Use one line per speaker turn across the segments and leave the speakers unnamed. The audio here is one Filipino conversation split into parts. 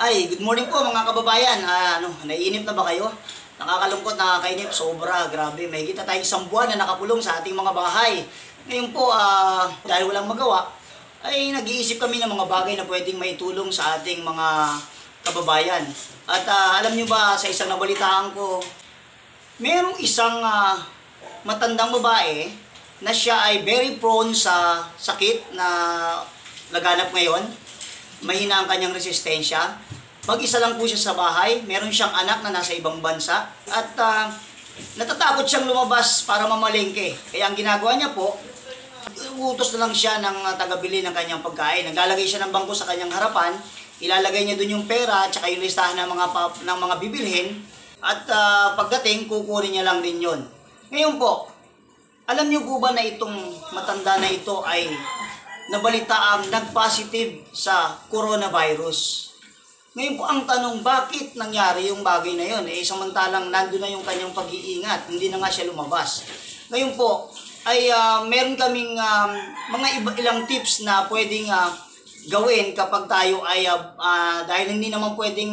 Good morning po mga kababayan. Naiinip na ba kayo? Nakakalungkot, nakakainip, sobra, grabe. Mahigit na tayong isang buwan na nakakulong sa ating mga bahay. Ngayon po, dahil walang magawa, ay nag-iisip kami ng mga bagay na pwedeng maitulong sa ating mga kababayan. At alam nyo ba, sa isang nabalitaan ko, merong isang matandang babae na siya ay very prone sa sakit na laganap ngayon. Mahina ang kanyang resistensya. Mag-isa lang po siya sa bahay. Meron siyang anak na nasa ibang bansa. At natatakot siyang lumabas para mamalengke. Kaya ang ginagawa niya po, utos na lang siya ng tagabili ng kanyang pagkain. Naglalagay siya ng bangko sa kanyang harapan. Ilalagay niya dun yung pera at saka yung listahan ng mga bibilhin. At pagdating, kukunin niya lang din yon. Ngayon po, alam niyo po ba na itong matanda na ito ay nabalitaang nag-positive sa coronavirus? Ngayon po ang tanong, bakit nangyari yung bagay na yun? Samantalang nandun na yung kanyang pag-iingat, hindi na nga siya lumabas. Ngayon po, ay meron kaming mga ilang tips na pwedeng gawin kapag tayo ay, dahil hindi naman pwedeng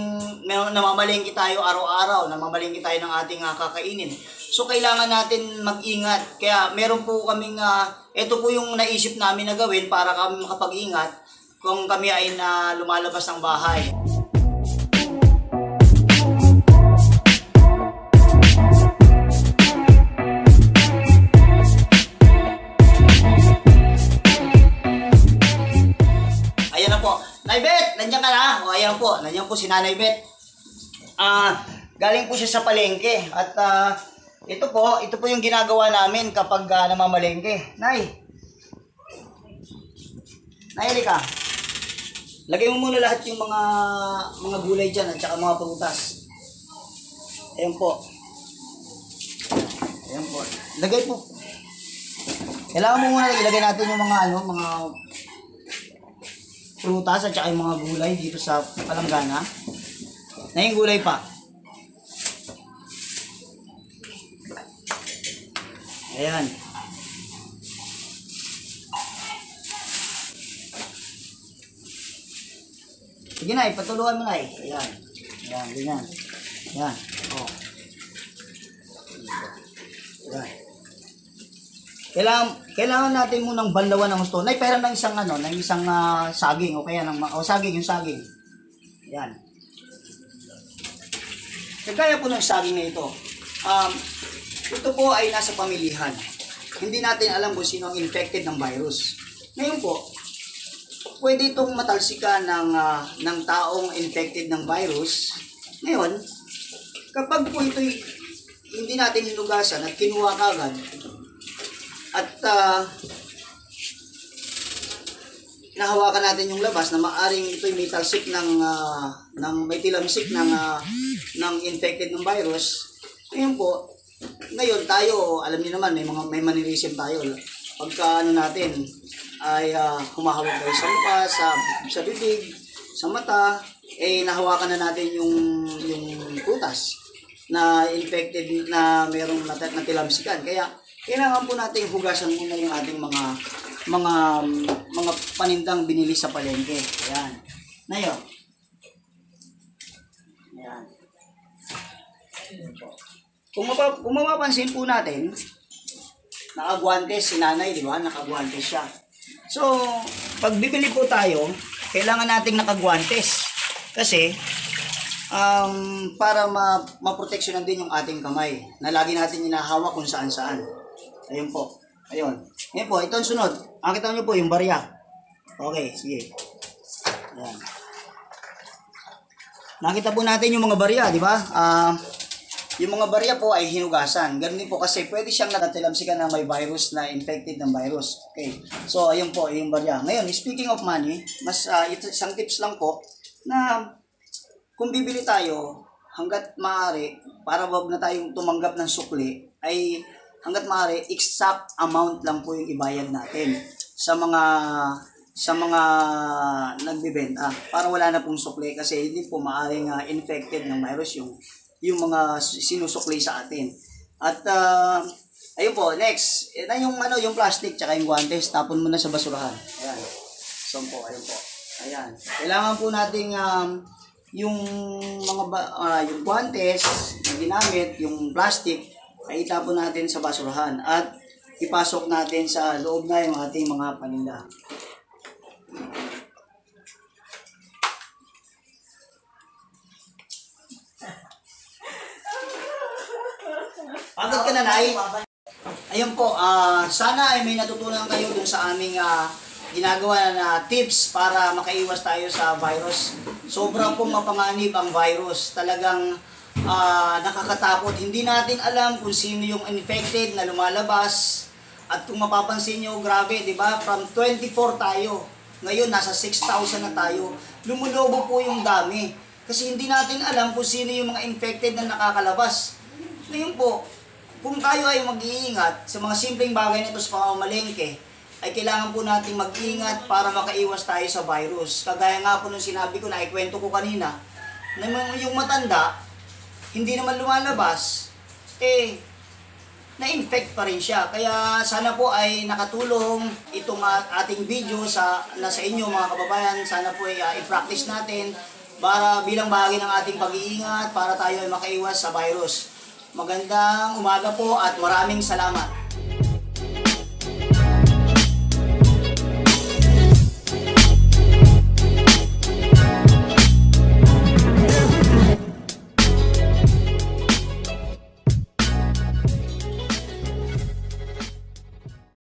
namamalengke tayo araw-araw, namamalengke tayo ng ating kakainin. So kailangan natin mag-ingat. Kaya meron po kaming, ito po yung naisip namin na gawin para kami makapag-ingat kung kami ay lumalabas ng bahay. Ayan na po. Nay Bet, nandiyan ka na? O ayan po, nandiyan po si Nanay Bet. Galing po siya sa palengke at ito po yung ginagawa namin kapag namamalengke. Nay, halika. Lagay mo muna lahat yung mga gulay dyan at saka mga prutas. Ayan po. Ayan po. Lagay po. Kailangan mo muna ilagay natin yung mga prutas at saka yung mga gulay dito sa palanggana. Na yung gulay pa. Ayan. Sige na, ipatuluan mo na eh. Ayan. Ayan, ganyan. Ayan. O. Ayan. Kailangan natin munang banlawan ng gusto. Naiperan ng isang saging o kaya saging, yung saging. Ayan. Kagaya po ng saging na ito. Ito po ay nasa pamilihan. Hindi natin alam kung sino ang infected ng virus. Ngayon po, pwede itong matalsikan ng taong infected ng virus. Ngayon, kapag po ito'y hindi natin hinugasan at kinuha kagad, at nahawakan natin yung labas na maaring ito'y may talsik may tilamsik ng infected ng virus. Ngayon tayo, alam niyo naman, may mannerism tayo. Pagka natin ay humahawak tayo sa mukha, sa bibig, sa mata, nahawakan na natin yung prutas na infected na merong natilamsikan. Kaya kailangan po natin hugasan muna yung ating mga panindang binili sa palengke. Ayan. Nayo. Ayan. Kung mapapansin po natin, nakagwantes si nanay, di ba? Nakagwantes siya. So, pag bibili po tayo, kailangan nating nakagwantes. Kasi, para maproteksyonan din yung ating kamay na lagi natin inahawak kung saan-saan. Ayun po. Ayun. Ngayon po, ito ang sunod. Kita nyo po yung barya. Okay, sige. Ayan. Nakita po natin yung mga barya, di ba? Yung mga barya po ay hinugasan. Ganun din po kasi pwede siyang natilamsikan na may virus na infected ng virus. Okay. So, ayun po, yung barya. Ngayon, speaking of money, isang tips lang po na kung bibili tayo, hanggat maaari, para wag na tayong tumanggap ng sukli, ay hanggat maaari, exact amount lang po yung ibayad natin sa mga nagbibenta. Para wala na pong sukli kasi hindi po maaaring infected ng virus yung mga sinusukli sa atin. At ayun po, next, yung plastic tsaka yung guantes, tapon mo na sa basurahan. Ayan. So po, ayun po. Ayan. Kailangan po nating yung yung guantes na ginamit, yung plastic, ay itapon natin sa basurahan at ipasok natin sa loob na yung ating mga paninda. Pagod ka na, Nay? Ayun po, sana ay may natutunan kayo dun sa aming ginagawa na tips para makaiwas tayo sa virus. Sobra pong mapanganib ang virus. Talagang nakakatakot. Hindi natin alam kung sino yung infected na lumalabas. At kung mapapansin nyo, grabe, di ba? From 24 tayo. Ngayon, nasa 6,000 na tayo. Lumulobo po yung dami. Kasi hindi natin alam kung sino yung mga infected na nakakalabas. Ngayon po, kung tayo ay mag-iingat sa mga simpleng bagay nito sa pamamalengke, ay kailangan po natin mag-iingat para makaiwas tayo sa virus. Kagaya nga po nung sinabi ko na ikwento ko kanina, na yung matanda, hindi naman lumalabas, na-infect pa rin siya. Kaya sana po ay nakatulong itong ating video sa inyo mga kababayan. Sana po ay i-practice natin para bilang bahagi ng ating pag-iingat para tayo ay makaiwas sa virus. Magandang umaga po at maraming salamat.